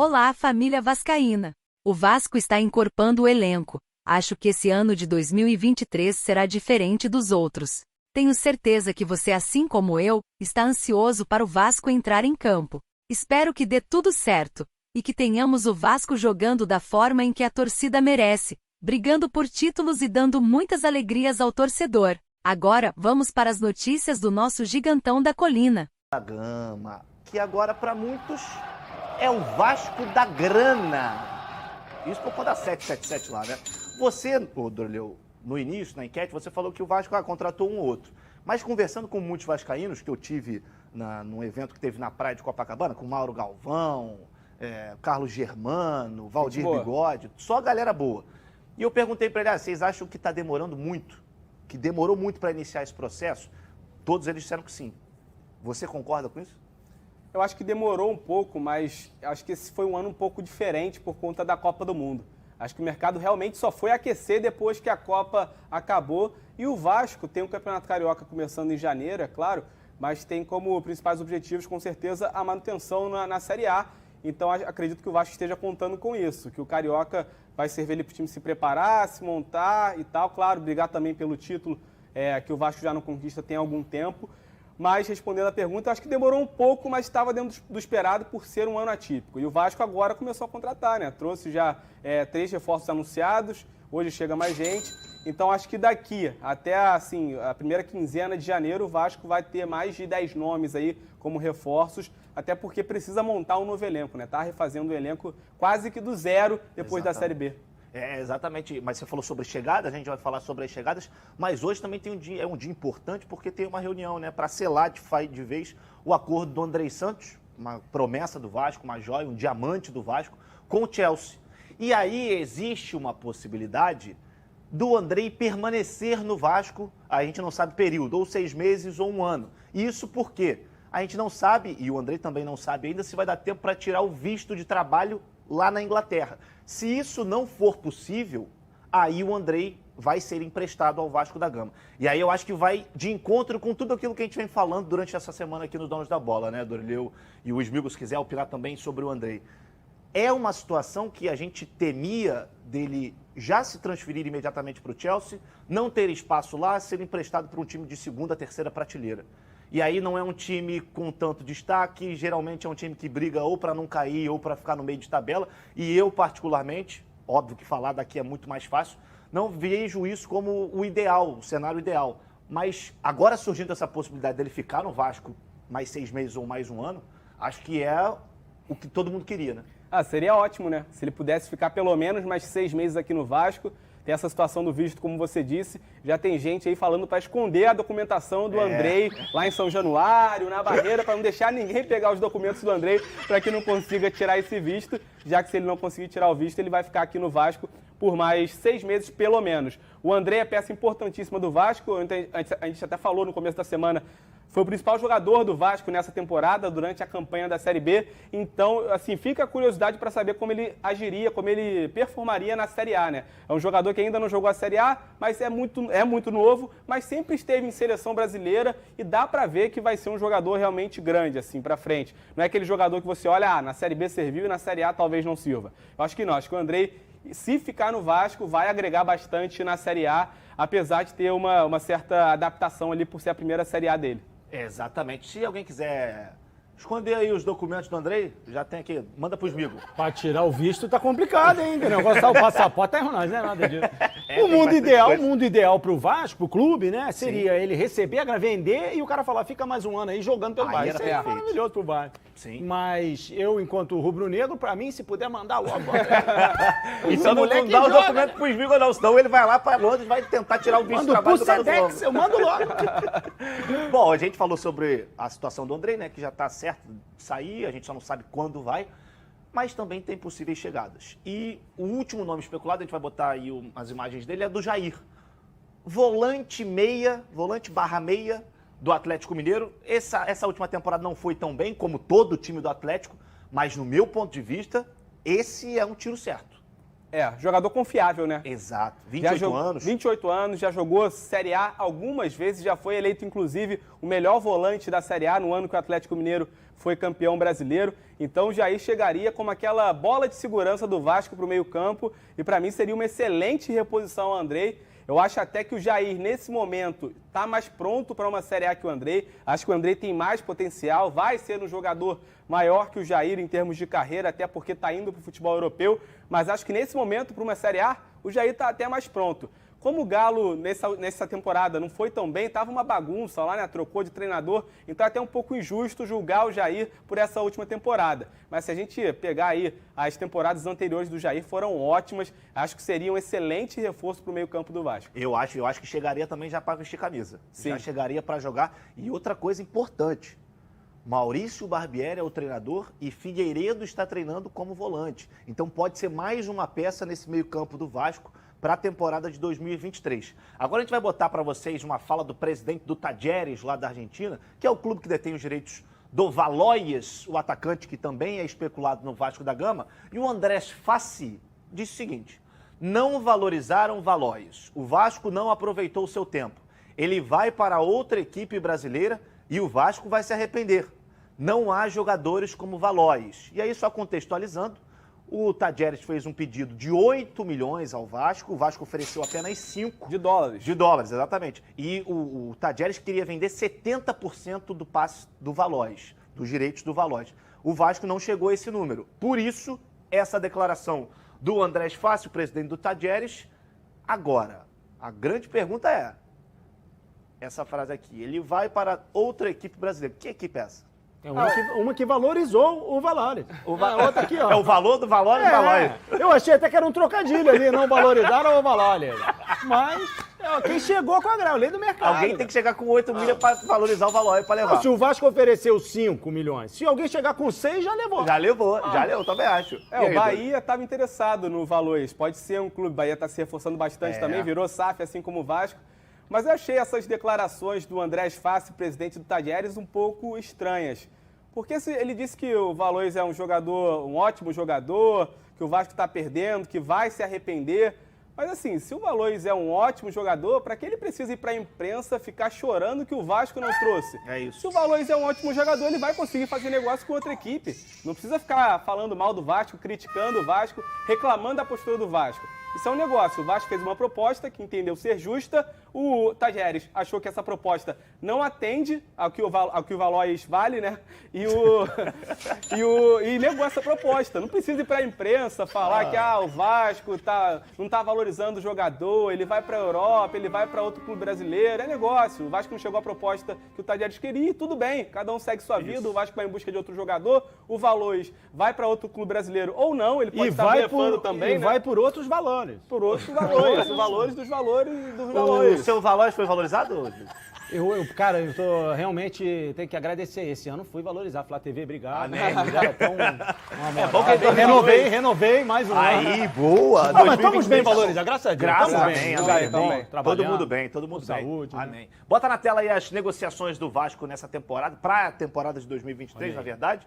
Olá, família vascaína! O Vasco está encorpando o elenco. Acho que esse ano de 2023 será diferente dos outros. Tenho certeza que você, assim como eu, está ansioso para o Vasco entrar em campo. Espero que dê tudo certo, e que tenhamos o Vasco jogando da forma em que a torcida merece, brigando por títulos e dando muitas alegrias ao torcedor. Agora, vamos para as notícias do nosso gigantão da colina. Da Gama, que agora para muitos é o Vasco da grana. Isso por conta da 777 lá, né? Você, Dorleu, no início, na enquete, você falou que o Vasco contratou um ou outro. Mas conversando com muitos vascaínos, que eu tive num evento que teve na praia de Copacabana, com Mauro Galvão, Carlos Germano, Valdir Bigode, só galera boa. E eu perguntei para ele, vocês acham que está demorando muito? Que demorou muito para iniciar esse processo? Todos eles disseram que sim. Você concorda com isso? Eu acho que demorou um pouco, mas acho que esse foi um ano um pouco diferente por conta da Copa do Mundo. Acho que o mercado realmente só foi aquecer depois que a Copa acabou. E o Vasco tem o Campeonato Carioca começando em janeiro, é claro, mas tem como principais objetivos, com certeza, a manutenção na Série A. Então, acredito que o Vasco esteja contando com isso, que o Carioca vai servir ali para o time se preparar, se montar e tal. Claro, brigar também pelo título, que o Vasco já não conquista tem algum tempo. Mas, respondendo a pergunta, eu acho que demorou um pouco, mas estava dentro do esperado por ser um ano atípico. E o Vasco agora começou a contratar, né? Trouxe já 3 reforços anunciados, hoje chega mais gente. Então, acho que daqui até assim, a primeira quinzena de janeiro, o Vasco vai ter mais de 10 nomes aí como reforços, até porque precisa montar um novo elenco, né? Tá refazendo o elenco quase que do zero depois da Série B. Exatamente, mas você falou sobre chegadas, a gente vai falar sobre as chegadas, mas hoje também tem um dia importante porque tem uma reunião, né, para selar de vez o acordo do Andrei Santos, uma promessa do Vasco, uma joia, um diamante do Vasco, com o Chelsea. E aí existe uma possibilidade do Andrei permanecer no Vasco, a gente não sabe período, ou 6 meses ou 1 ano. Isso porque a gente não sabe, e o Andrei também não sabe ainda, se vai dar tempo para tirar o visto de trabalho lá na Inglaterra. Se isso não for possível, aí o Andrei vai ser emprestado ao Vasco da Gama. E aí eu acho que vai de encontro com tudo aquilo que a gente vem falando durante essa semana aqui nos Donos da Bola, né, Dorleu e o Smigol, se quiser opinar também sobre o Andrei. É uma situação que a gente temia dele já se transferir imediatamente para o Chelsea, não ter espaço lá, ser emprestado para um time de segunda, terceira prateleira. E aí não é um time com tanto destaque, geralmente é um time que briga ou para não cair ou para ficar no meio de tabela. E eu, particularmente, óbvio que falar daqui é muito mais fácil, não vejo isso como o ideal, o cenário ideal. Mas agora surgindo essa possibilidade dele ficar no Vasco mais 6 meses ou mais 1 ano, acho que é o que todo mundo queria, né? Seria ótimo, né? Se ele pudesse ficar pelo menos mais 6 meses aqui no Vasco. Tem essa situação do visto, como você disse, já tem gente aí falando para esconder a documentação do Andrei lá em São Januário, na barreira, para não deixar ninguém pegar os documentos do Andrei para que não consiga tirar esse visto, já que se ele não conseguir tirar o visto, ele vai ficar aqui no Vasco por mais 6 meses, pelo menos. O Andrei é peça importantíssima do Vasco, a gente até falou no começo da semana, foi o principal jogador do Vasco nessa temporada, durante a campanha da Série B. Então, assim, fica a curiosidade para saber como ele agiria, como ele performaria na Série A, né? É um jogador que ainda não jogou a Série A, mas é muito novo, mas sempre esteve em seleção brasileira e dá para ver que vai ser um jogador realmente grande, assim, para frente. Não é aquele jogador que você olha, na Série B serviu e na Série A talvez não sirva. Eu acho que não, acho que o Andrei, se ficar no Vasco, vai agregar bastante na Série A, apesar de ter uma certa adaptação ali por ser a primeira Série A dele. Exatamente. Se alguém quiser esconder aí os documentos do Andrei, já tem aqui, manda pro Smigol. Pra tirar o visto tá complicado, hein? O negócio tá o passaporte, tá errado, não é nada disso. O mundo ideal pro Vasco, pro clube, né? Seria ele receber, vender e o cara falar, fica mais 1 ano aí jogando pelo Vasco. Isso é maravilhoso pro Vasco. Sim. Mas eu, enquanto rubro-negro, pra mim, se puder mandar logo. E só não dá o documento pro Smigol, não, senão ele vai lá pra Londres e vai tentar tirar o visto de trabalho do cara do Londres. Eu mando logo. Bom, a gente falou sobre a situação do Andrei, né? Que já tá certo de sair, a gente só não sabe quando vai. Mas também tem possíveis chegadas. E o último nome especulado, a gente vai botar aí as imagens dele, é do Jair. Volante barra meia do Atlético Mineiro. Essa última temporada não foi tão bem como todo o time do Atlético, mas no meu ponto de vista, esse é um tiro certo. Jogador confiável, né? Exato. 28 anos. 28 anos, já jogou Série A algumas vezes, já foi eleito, inclusive, o melhor volante da Série A no ano que o Atlético Mineiro foi campeão brasileiro. Então, o Jair chegaria como aquela bola de segurança do Vasco para o meio-campo e, para mim, seria uma excelente reposição ao Andrei. Eu acho até que o Jair, nesse momento, está mais pronto para uma Série A que o Andrei. Acho que o Andrei tem mais potencial, vai ser um jogador maior que o Jair em termos de carreira, até porque está indo para o futebol europeu. Mas acho que nesse momento, para uma Série A, o Jair está até mais pronto. Como o Galo, nessa temporada, não foi tão bem, estava uma bagunça lá, né? Trocou de treinador, então é até um pouco injusto julgar o Jair por essa última temporada. Mas se a gente pegar aí as temporadas anteriores do Jair, foram ótimas. Acho que seria um excelente reforço para o meio-campo do Vasco. Eu acho que chegaria também já para vestir camisa. Sim. Já chegaria para jogar. E outra coisa importante, Maurício Barbieri é o treinador e Figueiredo está treinando como volante. Então pode ser mais uma peça nesse meio-campo do Vasco para a temporada de 2023. Agora a gente vai botar para vocês uma fala do presidente do Talleres, lá da Argentina, que é o clube que detém os direitos do Valois, o atacante que também é especulado no Vasco da Gama. E o Andrés Fassi disse o seguinte: não valorizaram Valois. O Vasco não aproveitou o seu tempo. Ele vai para outra equipe brasileira e o Vasco vai se arrepender. Não há jogadores como Valois. E aí, só contextualizando, o Talleres fez um pedido de 8 milhões ao Vasco, o Vasco ofereceu apenas 5. De dólares. De dólares, exatamente. E o Talleres queria vender 70% do passe do Valois, dos direitos do Valois. O Vasco não chegou a esse número. Por isso, essa declaração do Andrés Fassi, o presidente do Talleres. Agora, a grande pergunta é, essa frase aqui, ele vai para outra equipe brasileira. Que equipe é essa? É uma que valorizou o Valores. Outra aqui, ó. É o valor do Valor e Valores. Eu achei até que era um trocadilho ali, não valorizaram o Valores. Mas quem chegou com a grana, lei do mercado. Alguém tem que chegar com 8 milhas para valorizar o Valor e para levar. Não, se o Vasco ofereceu 5 milhões, se alguém chegar com 6, já levou. Já levou, também acho. O Bahia estava interessado no Valois. Pode ser um clube, o Bahia está se reforçando bastante também, virou SAF, assim como o Vasco. Mas eu achei essas declarações do Andrés Fassi, presidente do Talleres, um pouco estranhas. Porque ele disse que o Valois é um ótimo jogador, que o Vasco está perdendo, que vai se arrepender. Mas assim, se o Valois é um ótimo jogador, para que ele precisa ir para a imprensa ficar chorando que o Vasco não trouxe? É isso. Se o Valois é um ótimo jogador, ele vai conseguir fazer negócio com outra equipe. Não precisa ficar falando mal do Vasco, criticando o Vasco, reclamando da postura do Vasco. Isso é um negócio. O Vasco fez uma proposta que entendeu ser justa. O Talleres achou que essa proposta não atende ao que o Valois vale, né? E negou essa proposta. Não precisa ir para a imprensa falar que o Vasco não está valorizando o jogador, ele vai para a Europa, ele vai para outro clube brasileiro. É negócio. O Vasco não chegou à proposta que o Talleres queria e tudo bem. Cada um segue sua vida. O Vasco vai em busca de outro jogador. O Valois vai para outro clube brasileiro ou não. Ele pode estar blefando também, né? Vai por outros valores. Por outros valores. Os valores dos valores dos valores. O seu Valois foi valorizado? Cara, eu tô realmente tenho que agradecer. Esse ano fui valorizar. Flá TV, obrigado. Amém. Renovei mais um ano. Aí, boa. Não, mas estamos bem valorizados, graças a Deus. Graças a Deus. Deus. Todo mundo bem. Saúde. Né? Amém. Bota na tela aí as negociações do Vasco nessa temporada, para a temporada de 2023, na verdade.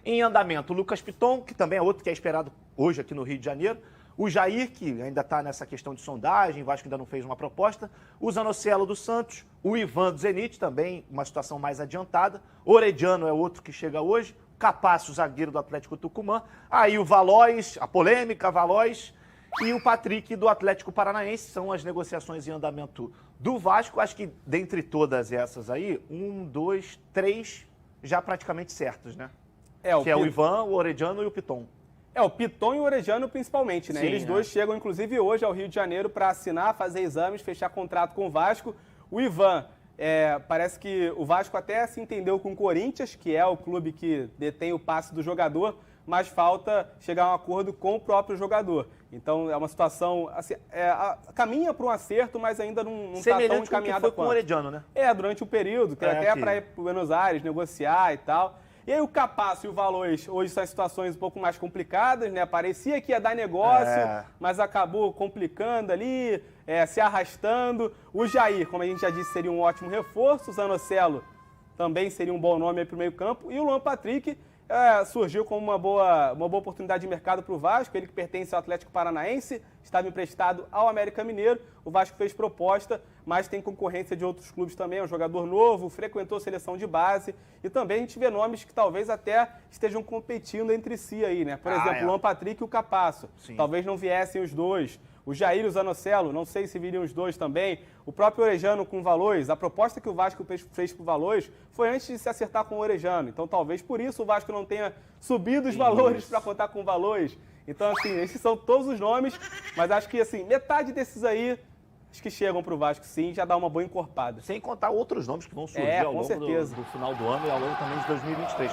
Em andamento, o Lucas Piton, que também é outro que é esperado hoje aqui no Rio de Janeiro. O Jair, que ainda está nessa questão de sondagem, o Vasco ainda não fez uma proposta. O Zanocelo do Santos. O Ivan do Zenit, também uma situação mais adiantada. Orediano é outro que chega hoje. Capasso, zagueiro do Atlético Tucumã. Aí o Valois, a polêmica Valois. E o Patrick do Atlético Paranaense. São as negociações em andamento do Vasco. Acho que dentre todas essas aí, 1, 2, 3 já praticamente certos, né? Que é o Ivan, o Orediano e o Piton. O Piton e o Orediano principalmente, né? Sim, eles dois chegam, inclusive, hoje ao Rio de Janeiro para assinar, fazer exames, fechar contrato com o Vasco. O Ivan, parece que o Vasco até se entendeu com o Corinthians, que é o clube que detém o passe do jogador, mas falta chegar a um acordo com o próprio jogador. Então, é uma situação, assim, caminha para um acerto, mas ainda não está tão encaminhada quanto. Com o Orediano, né? Durante o período, tem até para ir para Buenos Aires, negociar e tal. E aí o Capasso e o Valois hoje são situações um pouco mais complicadas, né? Parecia que ia dar negócio, mas acabou complicando ali, se arrastando. O Jair, como a gente já disse, seria um ótimo reforço. O Zanocelo também seria um bom nome aí para o meio campo. E o Luan Patrick surgiu como uma boa oportunidade de mercado para o Vasco, ele que pertence ao Atlético Paranaense, estava emprestado ao América Mineiro, o Vasco fez proposta, mas tem concorrência de outros clubes também, é um jogador novo, frequentou seleção de base, e também a gente vê nomes que talvez até estejam competindo entre si aí, né? Por exemplo, o Luan Patrick e o Capasso, talvez não viessem os dois. O Jair e o Zanocelo, não sei se viriam os dois também. O próprio Orejano com o Valois, a proposta que o Vasco fez para o Valois foi antes de se acertar com o Orejano. Então, talvez por isso o Vasco não tenha subido os valores para contar com o Valois. Então, assim, esses são todos os nomes, mas acho que, assim, metade desses aí, acho que chegam para o Vasco, sim, já dá uma boa encorpada. Sem contar outros nomes que vão surgir ao longo do final do ano e ao longo também de 2023.